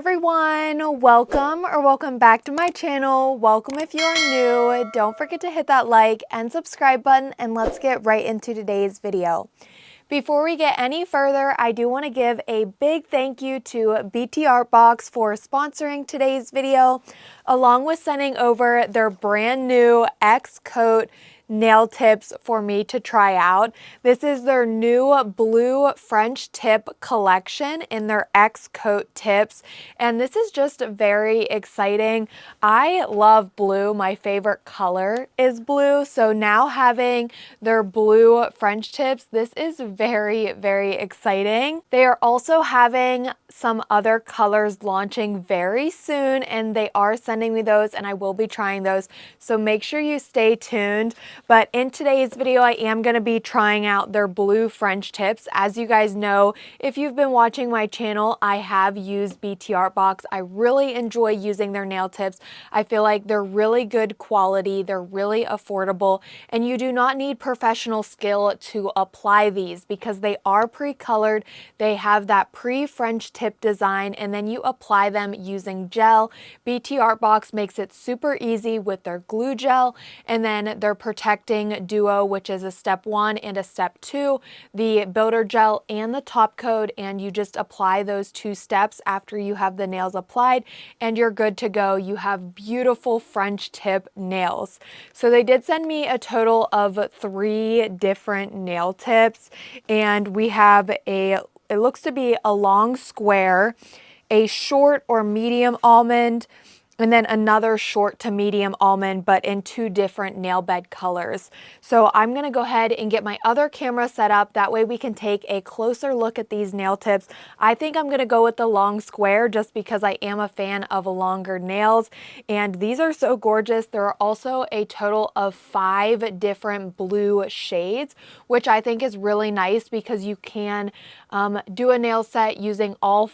everyone, welcome back to my channel. Welcome if you are new. Don't forget to hit that like and subscribe button, and let's get right into today's video. Before we get any further, I do want to give a big thank you to BTArtbox for sponsoring today's video, along with sending over their brand new X-Coat nail tips for me to try out. This is their new blue French tip collection in their X-Coat tips, and this is just very exciting. I love blue. My favorite color is blue, so now having their blue French tips, this is very, very exciting. They are also having some other colors launching very soon, and they are sending me those, and I will be trying those, so make sure you stay tuned. But in today's video, I am going to be trying out their blue French tips. As you guys know, if you've been watching my channel, I have used BTArtbox. I really enjoy using their nail tips. I feel like they're really good quality, they're really affordable, and you do not need professional skill to apply these because they are pre-colored. They have that pre-French tip design, and then you apply them using gel. BTArtbox makes it super easy with their glue gel, and then their protecting duo, which is a step 1 and a step 2, the builder gel and the top coat, and you just apply those 2 steps after you have the nails applied, and you're good to go. You have beautiful French tip nails. So they did send me a total of 3 different nail tips, and we have it looks to be a long square, a short or medium almond, and then another short to medium almond, but in 2 different nail bed colors. So I'm gonna go ahead and get my other camera set up. That way we can take a closer look at these nail tips. I think I'm gonna go with the long square just because I am a fan of longer nails. And these are so gorgeous. There are also a total of 5 different blue shades, which I think is really nice because you can do a nail set using all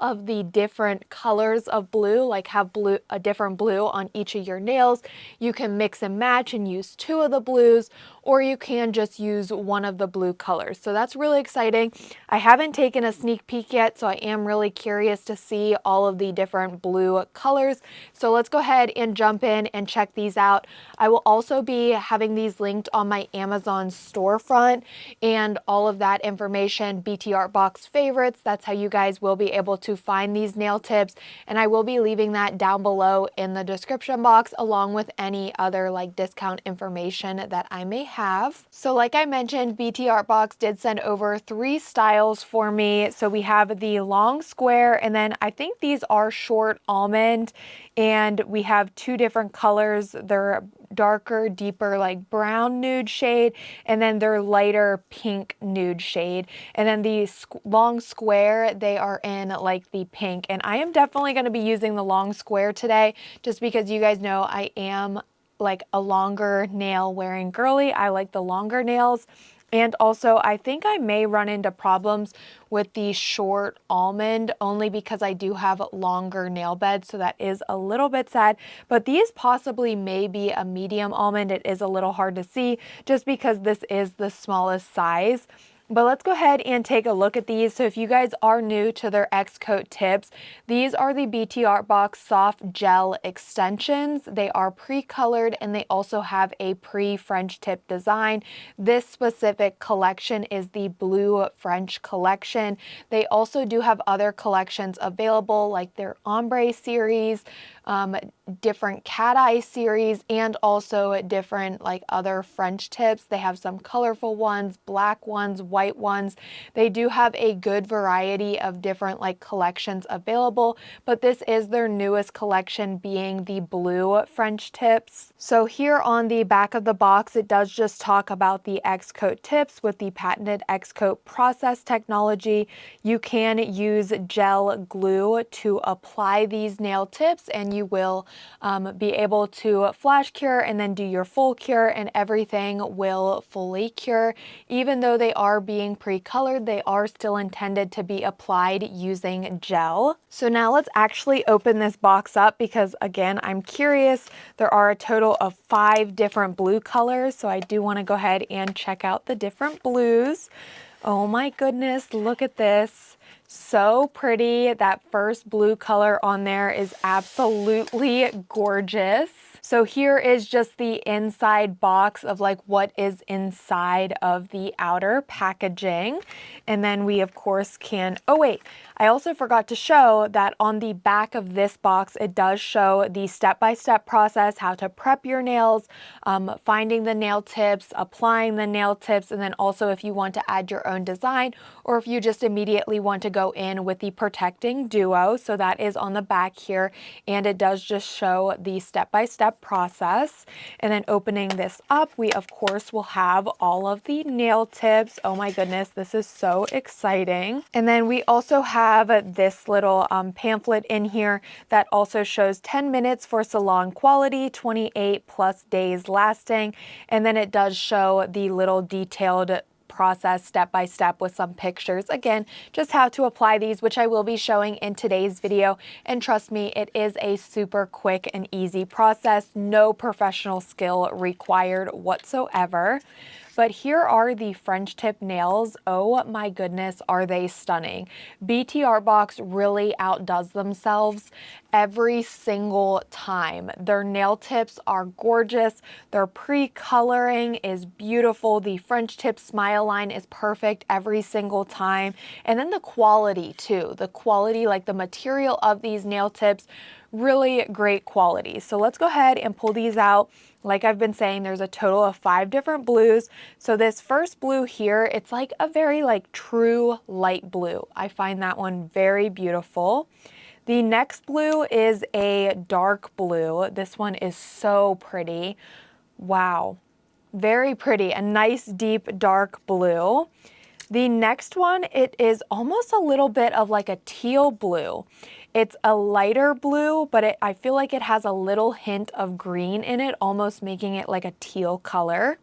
of the different colors of blue, like have a different blue on each of your nails. You can mix and match and use 2 of the blues, or you can just use 1 of the blue colors. So that's really exciting. I haven't taken a sneak peek yet, so I am really curious to see all of the different blue colors. So let's go ahead and jump in and check these out. I will also be having these linked on my Amazon storefront, and all of that information, BTArtbox favorites, that's how you guys will be able to find these nail tips, and I will be leaving that down below in the description box, along with any other like discount information that I may have. So like I mentioned, BTArtbox did send over 3 styles for me. So we have the long square, and then I think these are short almond, and we have 2 different colors. They're darker, deeper, like brown nude shade, and then they're lighter pink nude shade. And then the long square, they are in like the pink, and I am definitely going to be using the long square today just because you guys know I am like a longer nail wearing girly. I like the longer nails. And also, I think I may run into problems with the short almond only because I do have longer nail beds, so that is a little bit sad. But these possibly may be a medium almond. It is a little hard to see just because this is the smallest size. But let's go ahead and take a look at these. So if you guys are new to their X-Coat tips, these are the BTArtbox soft gel extensions. They are pre-colored, and they also have a pre-French tip design. This specific collection is the blue French collection. They also do have other collections available, like their ombre series, different cat eye series, and also different like other French tips. They have some colorful ones, black ones, white ones. They do have a good variety of different like collections available, but this is their newest collection, being the blue French tips. So here on the back of the box, it does just talk about the X-Coat tips with the patented X-Coat process technology. You can use gel glue to apply these nail tips, and you will be able to flash cure and then do your full cure, and everything will fully cure. Even though they are being pre-colored, they are still intended to be applied using gel. So now let's actually open this box up because again, I'm curious. There are a total of 5 different blue colors, so I do want to go ahead and check out the different blues. Oh my goodness, look at this. So pretty. That first blue color on there is absolutely gorgeous. So here is just the inside box of like what is inside of the outer packaging. And then we of course can, oh wait, I also forgot to show that on the back of this box, it does show the step-by-step process, how to prep your nails, finding the nail tips, applying the nail tips, and then also if you want to add your own design or if you just immediately want to go in with the protecting duo. So that is on the back here, and it does just show the step-by-step process. And then opening this up, we of course will have all of the nail tips. Oh my goodness, this is so exciting. And then we also have this little pamphlet in here that also shows 10 minutes for salon quality, 28+ days lasting. And then it does show the little detailed process step by step with some pictures. Again, just how to apply these, which I will be showing in today's video. And trust me, it is a super quick and easy process. No professional skill required whatsoever. But here are the French tip nails. Oh my goodness, are they stunning. BTArtbox really outdoes themselves every single time. Their nail tips are gorgeous. Their pre-coloring is beautiful. The French tip smile line is perfect every single time. And then the quality too. The quality, like the material of these nail tips, really great quality. So let's go ahead and pull these out. Like I've been saying, there's a total of 5 different blues. So this first blue here, it's like a very like true light blue. I find that one very beautiful. The next blue is a dark blue. This one is so pretty. Wow, very pretty. A nice deep dark blue. The next one, it is almost a little bit of like a teal blue. It's a lighter blue, but I feel like it has a little hint of green in it, almost making it like a teal color.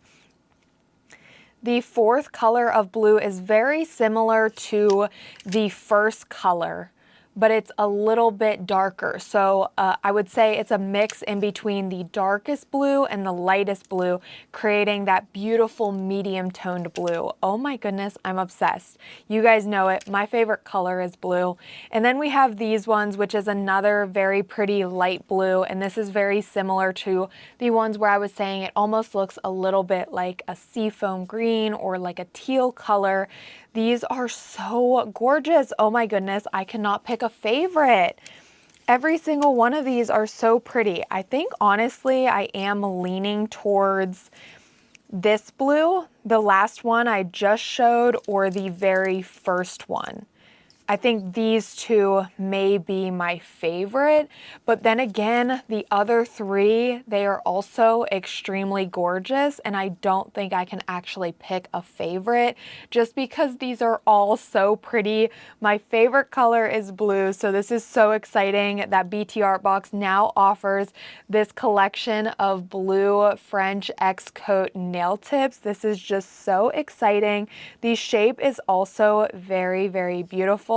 The fourth color of blue is very similar to the first color, but it's a little bit darker. So I would say it's a mix in between the darkest blue and the lightest blue, creating that beautiful medium toned blue. Oh my goodness, I'm obsessed. You guys know it. My favorite color is blue. And then we have these ones, which is another very pretty light blue. And this is very similar to the ones where I was saying it almost looks a little bit like a seafoam green or like a teal color. These are so gorgeous. Oh my goodness, I cannot pick a favorite. Every single one of these are so pretty. I think honestly, I am leaning towards this blue, the last one I just showed, or the very first one. I think these two may be my favorite, but then again, the other 3, they are also extremely gorgeous, and I don't think I can actually pick a favorite just because these are all so pretty. My favorite color is blue, so this is so exciting that BTArtbox now offers this collection of blue French X-Coat nail tips. This is just so exciting. The shape is also very, very beautiful.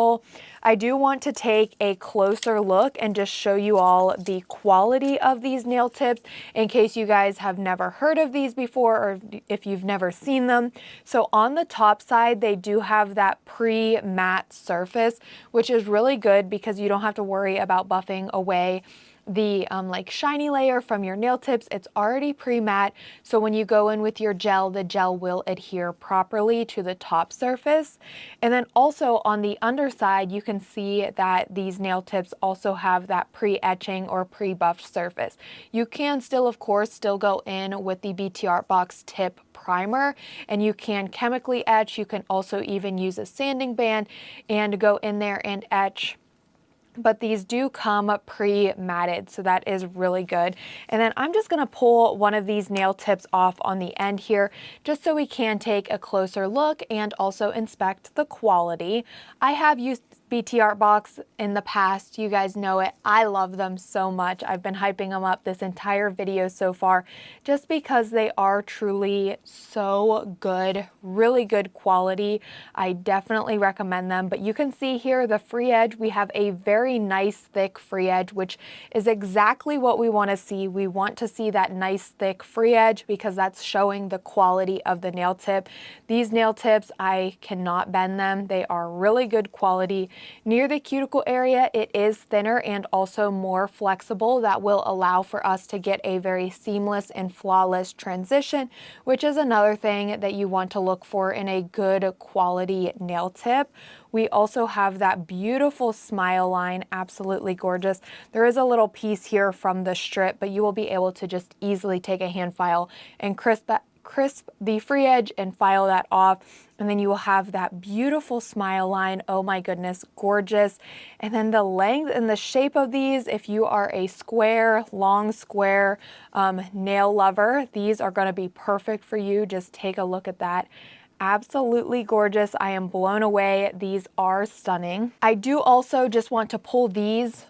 I do want to take a closer look and just show you all the quality of these nail tips in case you guys have never heard of these before or if you've never seen them. So on the top side, they do have that pre-matte surface, which is really good because you don't have to worry about buffing away the like shiny layer from your nail tips. It's already pre-matte, so when you go in with your gel, the gel will adhere properly to the top surface. And then also on the underside, you can see that these nail tips also have that pre-etching or pre-buffed surface. You can still, of course, still go in with the BTArtbox tip primer, and you can chemically etch. You can also even use a sanding band and go in there and etch. But these do come pre-matted, so that is really good. And then I'm just gonna pull one of these nail tips off on the end here, just so we can take a closer look and also inspect the quality. I have used BTArtbox in the past. You guys know it. I love them so much. I've been hyping them up this entire video so far just because they are truly so good, really good quality. I definitely recommend them. But you can see here the free edge. We have a very nice thick free edge, which is exactly what we want to see. We want to see that nice thick free edge because that's showing the quality of the nail tip. These nail tips, I cannot bend them. They are really good quality. Near the cuticle area, it is thinner and also more flexible. That will allow for us to get a very seamless and flawless transition, which is another thing that you want to look for in a good quality nail tip. We also have that beautiful smile line, absolutely gorgeous. There is a little piece here from the strip, but you will be able to just easily take a hand file and crisp the free edge and file that off. And then you will have that beautiful smile line. Oh my goodness, gorgeous. And then the length and the shape of these, if you are a square, long square nail lover, these are going to be perfect for you. Just take a look at that. Absolutely gorgeous. I am blown away. These are stunning. I do also just want to pull these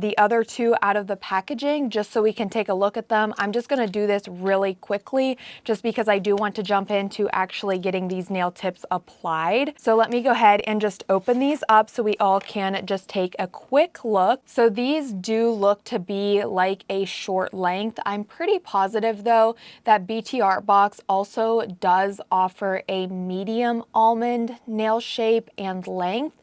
the other two out of the packaging just so we can take a look at them. I'm just going to do this really quickly just because I do want to jump into actually getting these nail tips applied. So let me go ahead and just open these up so we all can just take a quick look. So these do look to be like a short length. I'm pretty positive though that BTArtbox also does offer a medium almond nail shape and length.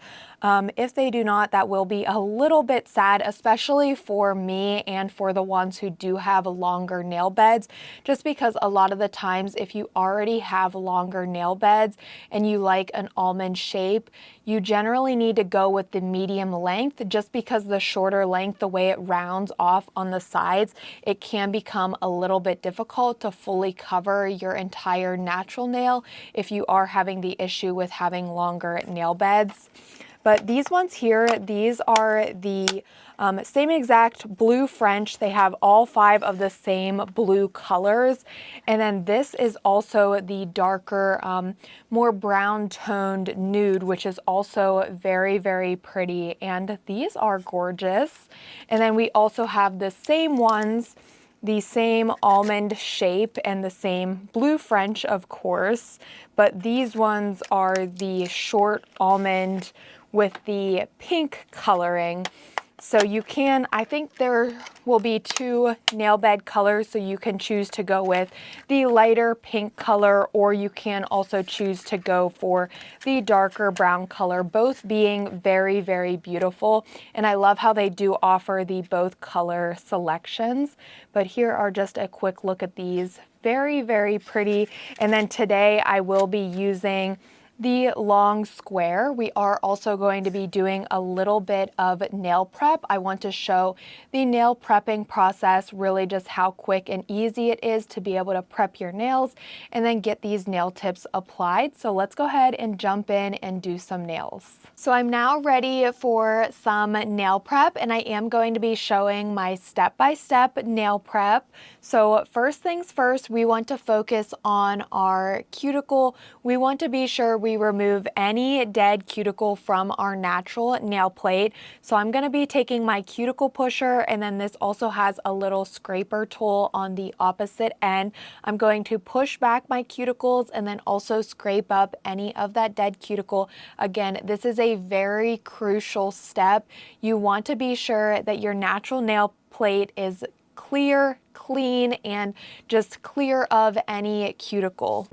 If they do not, that will be a little bit sad, especially for me and for the ones who do have longer nail beds, just because a lot of the times if you already have longer nail beds and you like an almond shape, you generally need to go with the medium length just because the shorter length, the way it rounds off on the sides, it can become a little bit difficult to fully cover your entire natural nail if you are having the issue with having longer nail beds. But these ones here, these are the same exact blue French. They have all 5 of the same blue colors. And then this is also the darker, more brown toned nude, which is also very, very pretty. And these are gorgeous. And then we also have the same ones, the same almond shape and the same blue French, of course. But these ones are the short almond with the pink coloring. So you can, I think there will be 2 nail bed colors, so you can choose to go with the lighter pink color, or you can also choose to go for the darker brown color, both being very, very beautiful. And I love how they do offer the both color selections. But here are just a quick look at these. Very, very pretty. And then today I will be using the long square. We are also going to be doing a little bit of nail prep. I want to show the nail prepping process, really just how quick and easy it is to be able to prep your nails and then get these nail tips applied. So let's go ahead and jump in and do some nails. So I'm now ready for some nail prep, and I am going to be showing my step-by-step nail prep. So first things first, we want to focus on our cuticle. We want to be sure we remove any dead cuticle from our natural nail plate. So I'm going to be taking my cuticle pusher, and then this also has a little scraper tool on the opposite end. I'm going to push back my cuticles and then also scrape up any of that dead cuticle. Again, this is a very crucial step. You want to be sure that your natural nail plate is clear, clean, and just clear of any cuticle.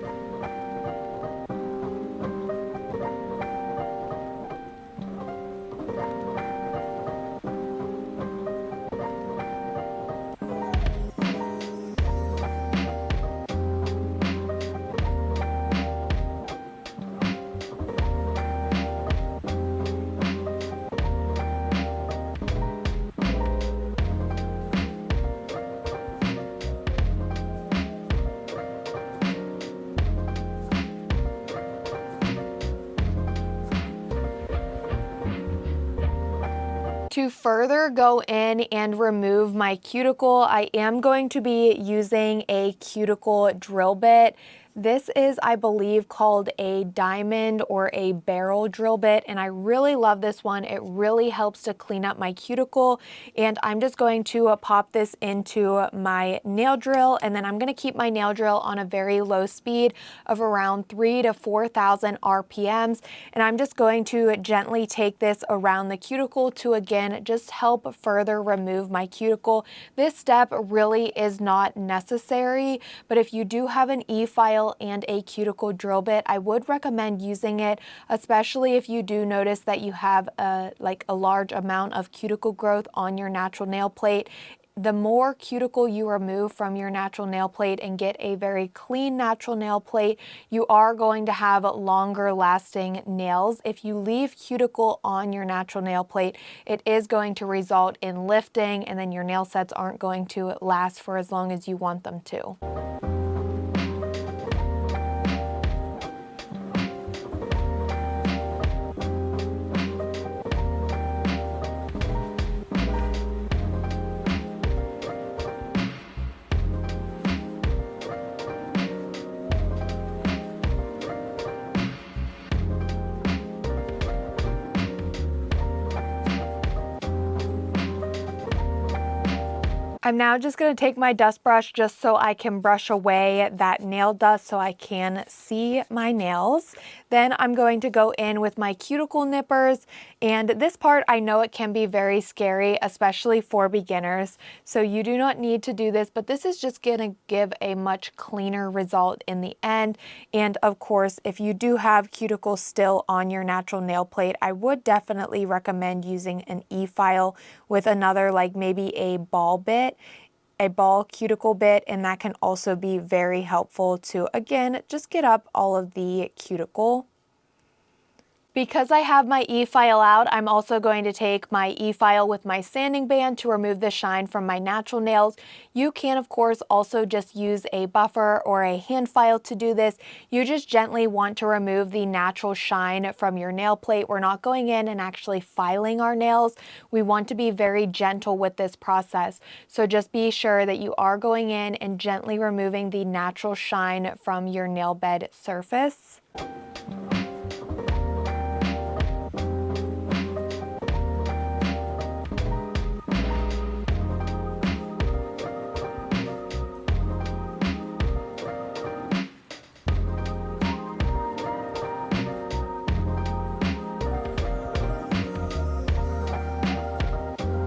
To further go in and remove my cuticle, I am going to be using a cuticle drill bit. This is, I believe, called a diamond or a barrel drill bit, and I really love this one. It really helps to clean up my cuticle, and I'm just going to pop this into my nail drill, and then I'm going to keep my nail drill on a very low speed of around 3,000 to 4,000 RPMs, and I'm just going to gently take this around the cuticle to, again, just help further remove my cuticle. This step really is not necessary, but if you do have an e-file file and a cuticle drill bit, I would recommend using it, especially if you do notice that you have a large amount of cuticle growth on your natural nail plate. The more cuticle you remove from your natural nail plate and get a very clean natural nail plate, you are going to have longer lasting nails. If you leave cuticle on your natural nail plate, it is going to result in lifting, and then your nail sets aren't going to last for as long as you want them to. I'm now just going to take my dust brush just so I can brush away that nail dust so I can see my nails. Then I'm going to go in with my cuticle nippers, and this part I know it can be very scary, especially for beginners, so you do not need to do this, but this is just going to give a much cleaner result in the end. And of course, if you do have cuticles still on your natural nail plate, I would definitely recommend using an e-file with another, like maybe a ball bit, a ball cuticle bit, and that can also be very helpful to, again, just get up all of the cuticle. Because I have my e-file out, I'm also going to take my e-file with my sanding band to remove the shine from my natural nails. You can, of course, also just use a buffer or a hand file to do this. You just gently want to remove the natural shine from your nail plate. We're not going in and actually filing our nails. We want to be very gentle with this process. So just be sure that you are going in and gently removing the natural shine from your nail bed surface.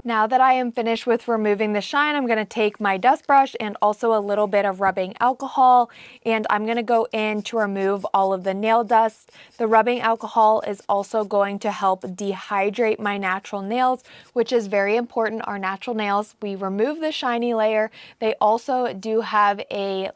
Now that I am finished with removing the shine, I'm going to take my dust brush and also a little bit of rubbing alcohol, and I'm going to go in to remove all of the nail dust. The rubbing alcohol is also going to help dehydrate my natural nails, which is very important. Our natural nails, we remove the shiny layer. They also do have a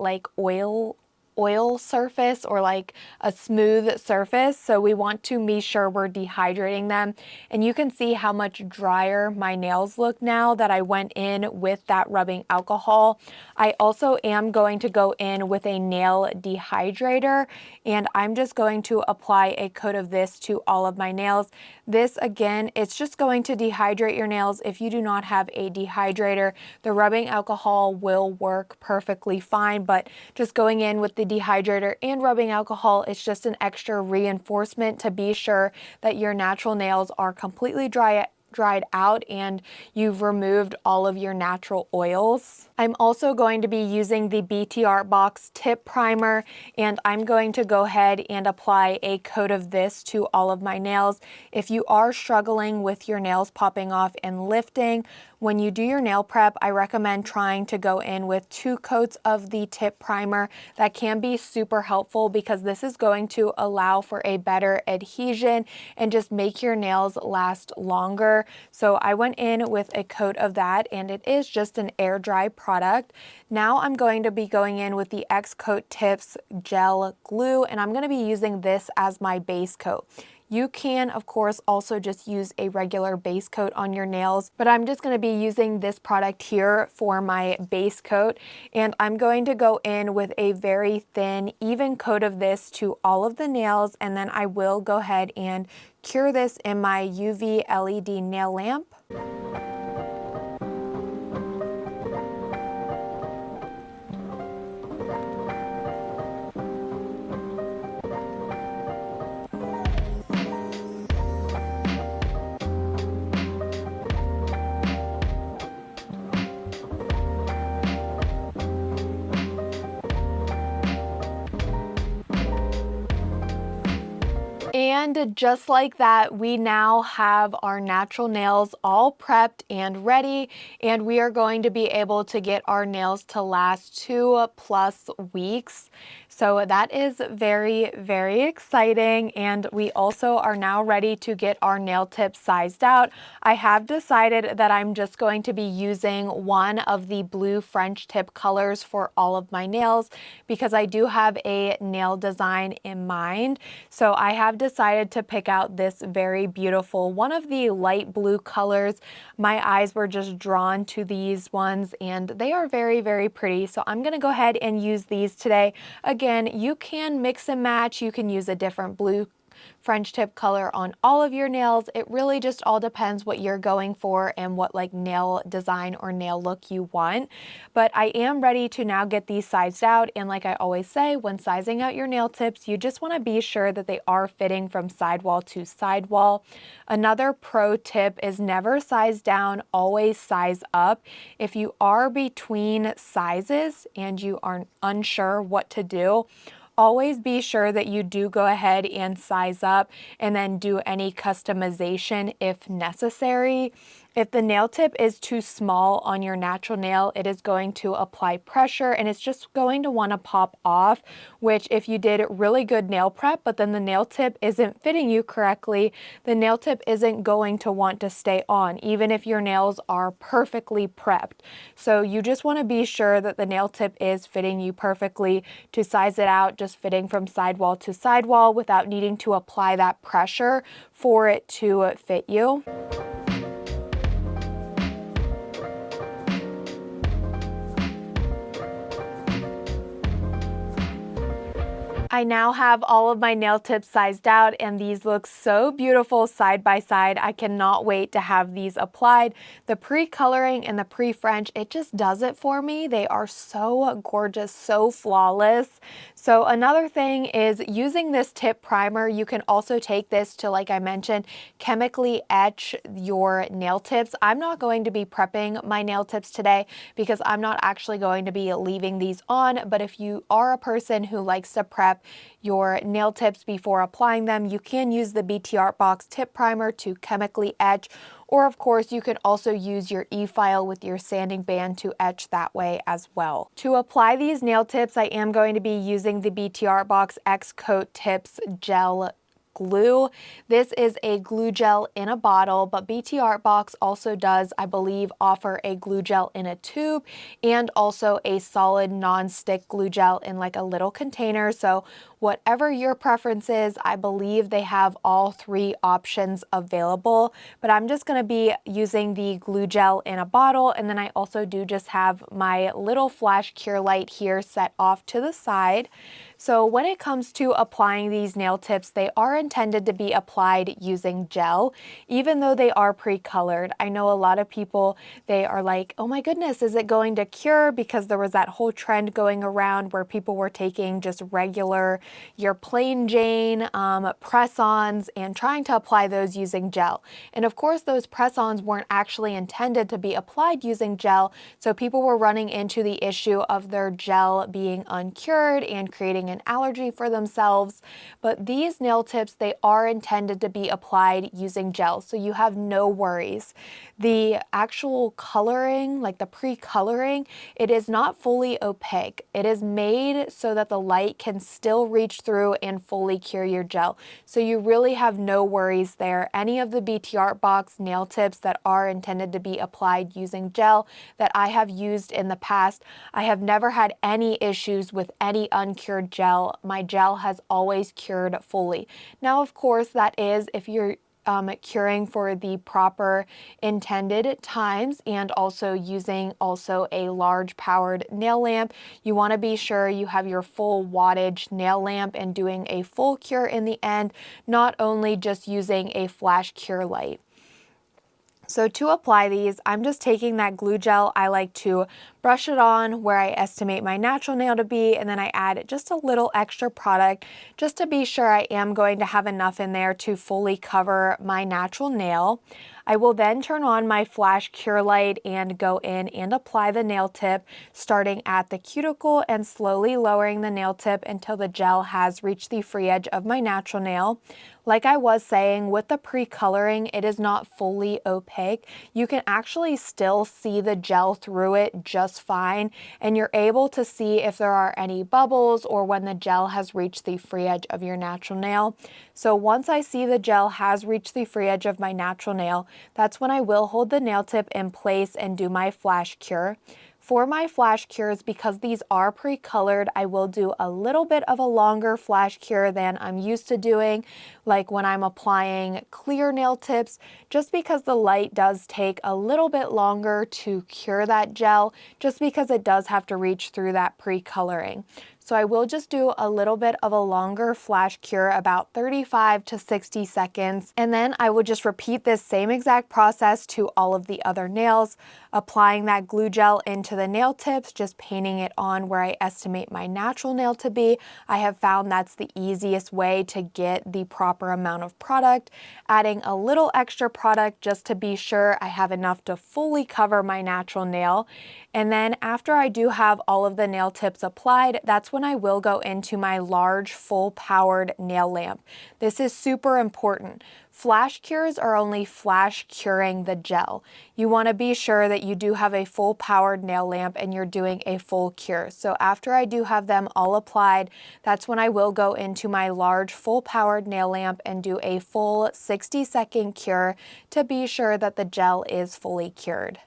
oil surface or like a smooth surface, so we want to be sure we're dehydrating them. And you can see how much drier my nails look now that I went in with that rubbing alcohol. I also am going to go in with a nail dehydrator, and I'm just going to apply a coat of this to all of my nails. This, again, it's just going to dehydrate your nails. If you do not have a dehydrator, the rubbing alcohol will work perfectly fine, but just going in with the dehydrator and rubbing alcohol, it's just an extra reinforcement to be sure that your natural nails are completely dried out and you've removed all of your natural oils. I'm also going to be using the BTArtbox Tip Primer, and I'm going to go ahead and apply a coat of this to all of my nails. If you are struggling with your nails popping off and lifting, when you do your nail prep, I recommend trying to go in with 2 coats of the Tip Primer. That can be super helpful because this is going to allow for a better adhesion and just make your nails last longer. So I went in with a coat of that, and it is just an air dry product. Now I'm going to be going in with the X-Coat Tips Gel Glue, and I'm going to be using this as my base coat. You can, of course, also just use a regular base coat on your nails, but I'm just going to be using this product here for my base coat, and I'm going to go in with a very thin, even coat of this to all of the nails, and then I will go ahead and cure this in my UV LED nail lamp. And just like that, we now have our natural nails all prepped and ready, and we are going to be able to get our nails to last 2+ weeks. So that is very, very exciting, and we also are now ready to get our nail tips sized out. I have decided that I'm just going to be using one of the blue French tip colors for all of my nails because I do have a nail design in mind. So I have decided to pick out this very beautiful one of the light blue colors. My eyes were just drawn to these ones, and they are very, very pretty. So I'm going to go ahead and use these today. Again, you can mix and match. You can use a different blue French tip color on all of your nails. It really just all depends what you're going for and what like nail design or nail look you want. But I am ready to now get these sized out, and like I always say, when sizing out your nail tips, you just want to be sure that they are fitting from sidewall to sidewall. Another pro tip is never size down, always size up. If you are between sizes and you are unsure what to do, always be sure that you do go ahead and size up and then do any customization if necessary. If the nail tip is too small on your natural nail, it is going to apply pressure and it's just going to want to pop off, which if you did really good nail prep, but then the nail tip isn't fitting you correctly, the nail tip isn't going to want to stay on, even if your nails are perfectly prepped. So you just want to be sure that the nail tip is fitting you perfectly, to size it out, just fitting from sidewall to sidewall without needing to apply that pressure for it to fit you. I now have all of my nail tips sized out, and these look so beautiful side by side. I cannot wait to have these applied. The pre-coloring and the pre-French, it just does it for me. They are so gorgeous, so flawless. So another thing is using this tip primer. You can also take this to, like I mentioned, chemically etch your nail tips. I'm not going to be prepping my nail tips today because I'm not actually going to be leaving these on, but if you are a person who likes to prep your nail tips before applying them, you can use the BTArtbox tip primer to chemically etch, or of course you can also use your e-file with your sanding band to etch that way as well. To apply these nail tips, I am going to be using the BTArtbox X Coat Tips Gel Glue. This is a glue gel in a bottle, but BTArtbox also does, I believe, offer a glue gel in a tube and also a solid non-stick glue gel in like a little container. So whatever your preference is, I believe they have all three options available, but I'm just going to be using the glue gel in a bottle, and then I also do just have my little flash cure light here set off to the side. So when it comes to applying these nail tips, they are intended to be applied using gel, even though they are pre-colored. I know a lot of people, they are like, oh my goodness, is it going to cure? Because there was that whole trend going around where people were taking just regular, your plain Jane press-ons and trying to apply those using gel. And of course, those press-ons weren't actually intended to be applied using gel, so people were running into the issue of their gel being uncured and creating an allergy for themselves. But these nail tips, they are intended to be applied using gel, so you have no worries. The actual coloring, like the pre-coloring, it is not fully opaque. It is made so that the light can still reach through and fully cure your gel. So you really have no worries there. Any of the BTArtbox nail tips that are intended to be applied using gel that I have used in the past, I have never had any issues with any uncured gel. My gel has always cured fully. Now, of course, that is if you're curing for the proper intended times and also using a large powered nail lamp. You want to be sure you have your full wattage nail lamp and doing a full cure in the end, not only just using a flash cure light. So to apply these, I'm just taking that glue gel. I like to brush it on where I estimate my natural nail to be, and then I add just a little extra product just to be sure I am going to have enough in there to fully cover my natural nail. I will then turn on my flash cure light and go in and apply the nail tip, starting at the cuticle and slowly lowering the nail tip until the gel has reached the free edge of my natural nail. Like I was saying, with the pre-coloring, it is not fully opaque. You can actually still see the gel through it just fine, and you're able to see if there are any bubbles or when the gel has reached the free edge of your natural nail. So once I see the gel has reached the free edge of my natural nail, that's when I will hold the nail tip in place and do my flash cure. For my flash cures, because these are pre-colored, I will do a little bit of a longer flash cure than I'm used to doing, like when I'm applying clear nail tips, just because the light does take a little bit longer to cure that gel, just because it does have to reach through that pre-coloring. So I will just do a little bit of a longer flash cure, about 35 to 60 seconds. And then I will just repeat this same exact process to all of the other nails, applying that glue gel into the nail tips, just painting it on where I estimate my natural nail to be. I have found that's the easiest way to get the proper amount of product, adding a little extra product just to be sure I have enough to fully cover my natural nail. And then after I do have all of the nail tips applied, that's when I will go into my large full powered nail lamp. This is super important. Flash cures are only flash curing the gel. You want to be sure that you do have a full powered nail lamp and you're doing a full cure. So after I do have them all applied, that's when I will go into my large full powered nail lamp and do a full 60-second cure to be sure that the gel is fully cured.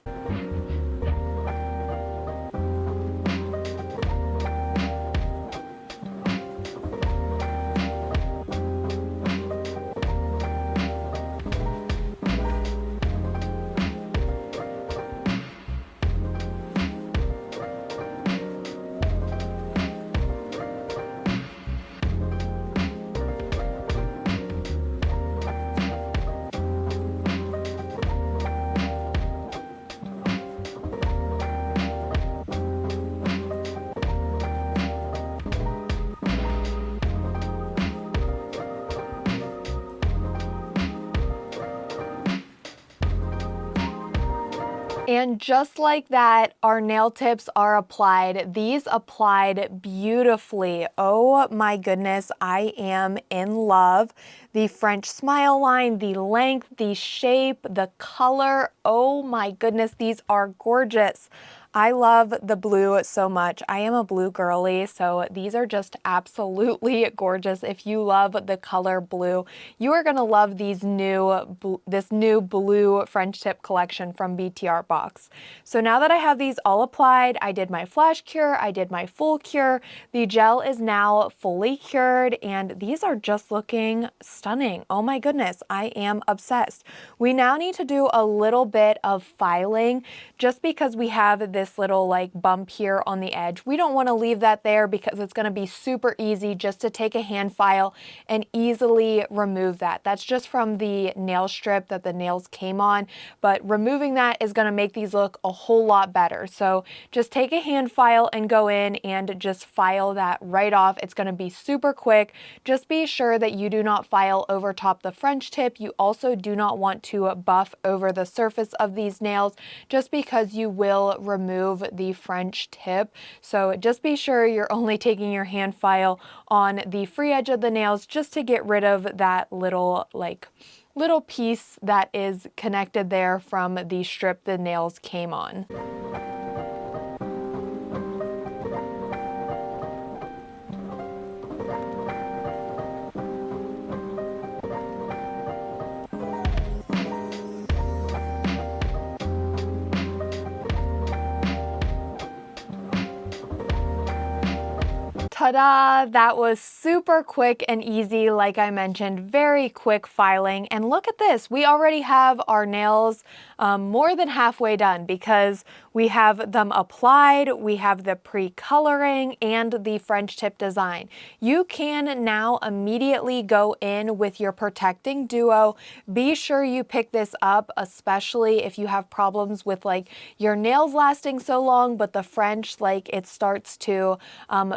And just like that, our nail tips are applied. These applied beautifully. Oh my goodness, I am in love. The French smile line, the length, the shape, the color. Oh my goodness, these are gorgeous. I love the blue so much. I am a blue girly, so these are just absolutely gorgeous. If you love the color blue, you are gonna love this new blue French tip collection from BTArtbox. So now that I have these all applied, I did my flash cure, I did my full cure. The gel is now fully cured, and these are just looking stunning. Oh my goodness, I am obsessed. We now need to do a little bit of filing, just because we have this little like bump here on the edge. We don't want to leave that there because it's going to be super easy just to take a hand file and easily remove that. That's just from the nail strip that the nails came on, but removing that is going to make these look a whole lot better. So just take a hand file and go in and just file that right off. It's going to be super quick. Just be sure that you do not file over top the French tip. You also do not want to buff over the surface of these nails, just because you will remove the French tip. So just be sure you're only taking your hand file on the free edge of the nails, just to get rid of that little piece that is connected there from the strip the nails came on. Ta-da! That was super quick and easy. Like I mentioned, very quick filing. And look at this, we already have our nails more than halfway done, because we have them applied, we have the pre-coloring and the French tip design. You can now immediately go in with your protecting duo. Be sure you pick this up, especially if you have problems with like your nails lasting so long, but the French, like it starts to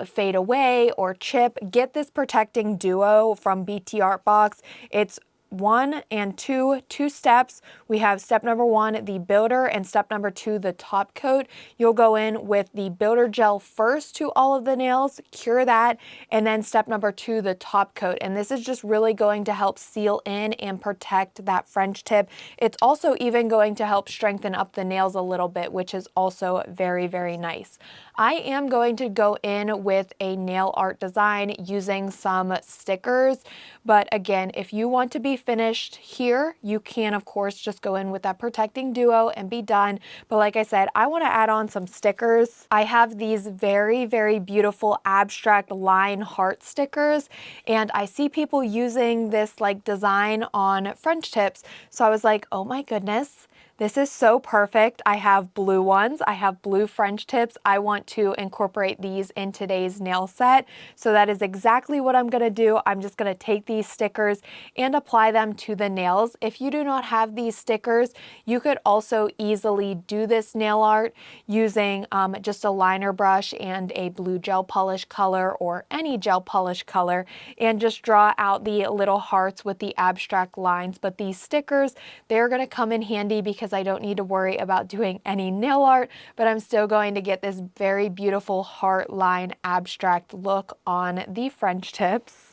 fade away or chip. Get this protecting duo from BTArtbox. It's 1 and 2, two steps. We have step number 1, the builder, and step number 2, the top coat. You'll go in with the builder gel first to all of the nails, cure that, and then step number 2, the top coat. And this is just really going to help seal in and protect that French tip. It's also even going to help strengthen up the nails a little bit, which is also very, very nice. I am going to go in with a nail art design using some stickers, but again, if you want to be finished here, you can of course just go in with that protecting duo and be done. But like I said, I want to add on some stickers. I have these very, very beautiful abstract line heart stickers, and I see people using this like design on French tips. So I was like, oh my goodness, this is so perfect. I have blue ones. I have blue French tips. I want to incorporate these in today's nail set. So that is exactly what I'm gonna do. I'm just gonna take these stickers and apply them to the nails. If you do not have these stickers, you could also easily do this nail art using just a liner brush and a blue gel polish color or any gel polish color, and just draw out the little hearts with the abstract lines. But these stickers, they're gonna come in handy because I don't need to worry about doing any nail art, but I'm still going to get this very beautiful heart line abstract look on the French tips.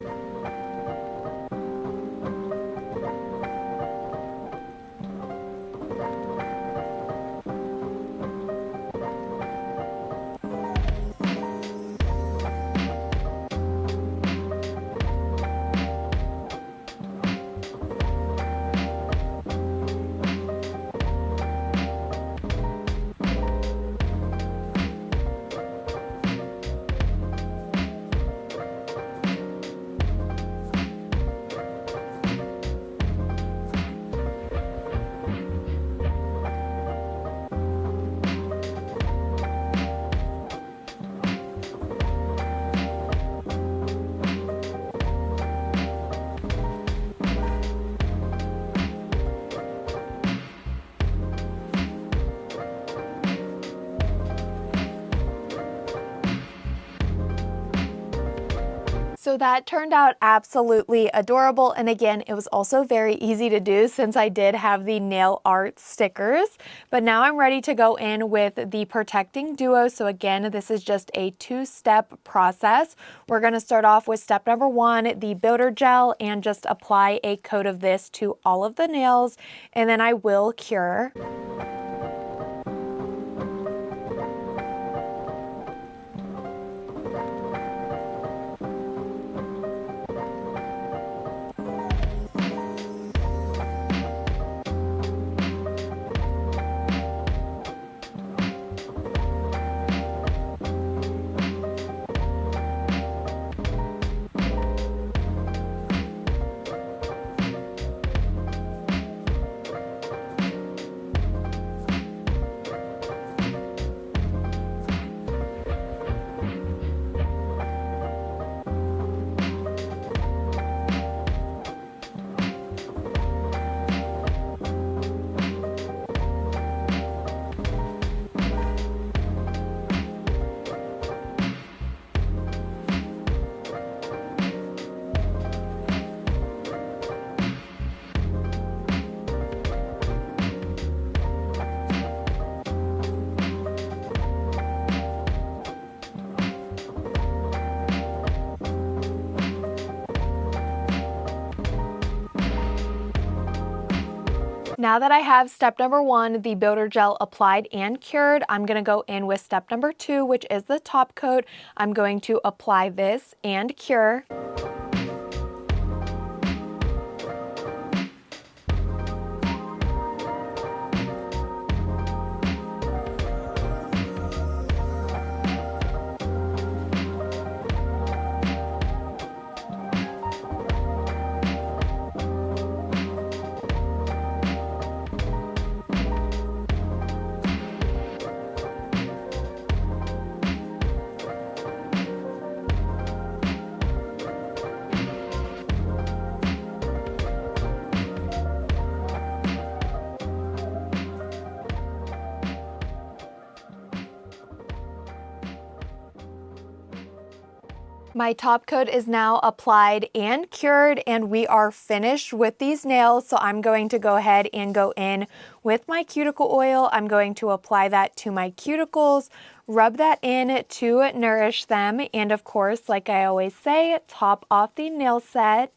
So that turned out absolutely adorable, and again, it was also very easy to do since I did have the nail art stickers. But now I'm ready to go in with the protecting duo. So again, this is just a two-step process. We're going to start off with step number 1, the builder gel, and just apply a coat of this to all of the nails, and then I will cure. Now that I have step number 1, the builder gel applied and cured, I'm going to go in with step number 2, which is the top coat. I'm going to apply this and cure. My top coat is now applied and cured, and we are finished with these nails. So I'm going to go ahead and go in with my cuticle oil. I'm going to apply that to my cuticles, rub that in to nourish them. And of course, like I always say, top off the nail set.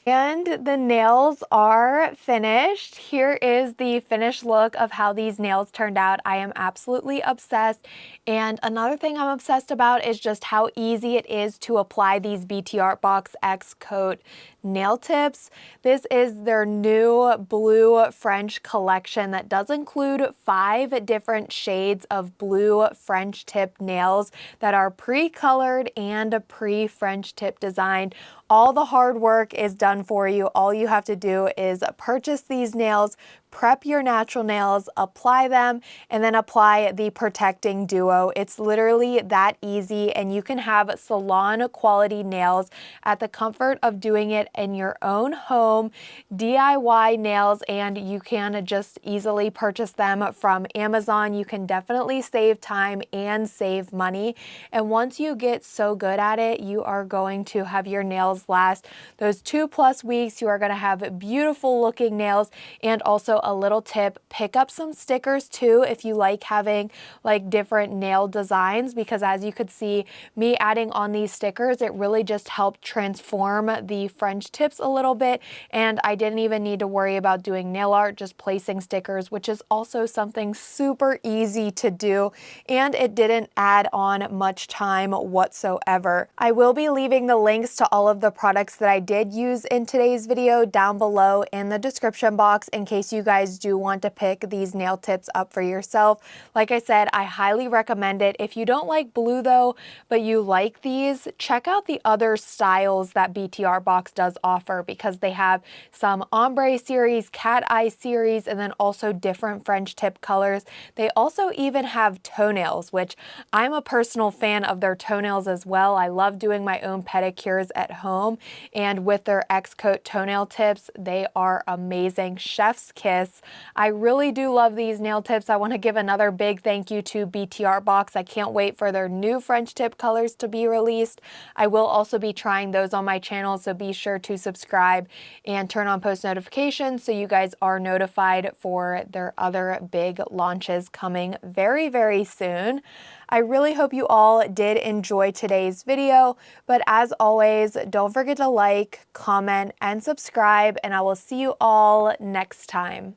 And the nails are finished. Here is the finished look of how these nails turned out. I am absolutely obsessed. And another thing I'm obsessed about is just how easy it is to apply these BTArtbox X Coat nail tips. This is their new blue French collection that does include 5 different shades of blue French tip nails that are pre-colored and pre-French tip designed. All the hard work is done for you. All you have to do is purchase these nails, prep your natural nails, apply them, and then apply the protecting duo. It's literally that easy, and you can have salon quality nails at the comfort of doing it in your own home, DIY nails, and you can just easily purchase them from Amazon. You can definitely save time and save money. And once you get so good at it, you are going to have your nails last those 2+ weeks. You are going to have beautiful looking nails. And also a little tip, pick up some stickers too if you like having like different nail designs, because as you could see me adding on these stickers, it really just helped transform the French tips a little bit, and I didn't even need to worry about doing nail art, just placing stickers, which is also something super easy to do, and it didn't add on much time whatsoever. I will be leaving the links to all of the products that I did use in today's video down below in the description box in case you guys do want to pick these nail tips up for yourself. Like I said, I highly recommend it. If you don't like blue though, but you like these, check out the other styles that BTArtbox does offer, because they have some ombre series, cat eye series, and then also different French tip colors. They also even have toenails, which I'm a personal fan of their toenails as well. I love doing my own pedicures at home, and with their X Coat toenail tips, they are amazing. Chef's kiss. I really do love these nail tips. I want to give another big thank you to BTArtbox. I can't wait for their new French tip colors to be released. I will also be trying those on my channel, so be sure to subscribe and turn on post notifications so you guys are notified for their other big launches coming very, very soon. I really hope you all did enjoy today's video, but as always, don't forget to like, comment, and subscribe, and I will see you all next time.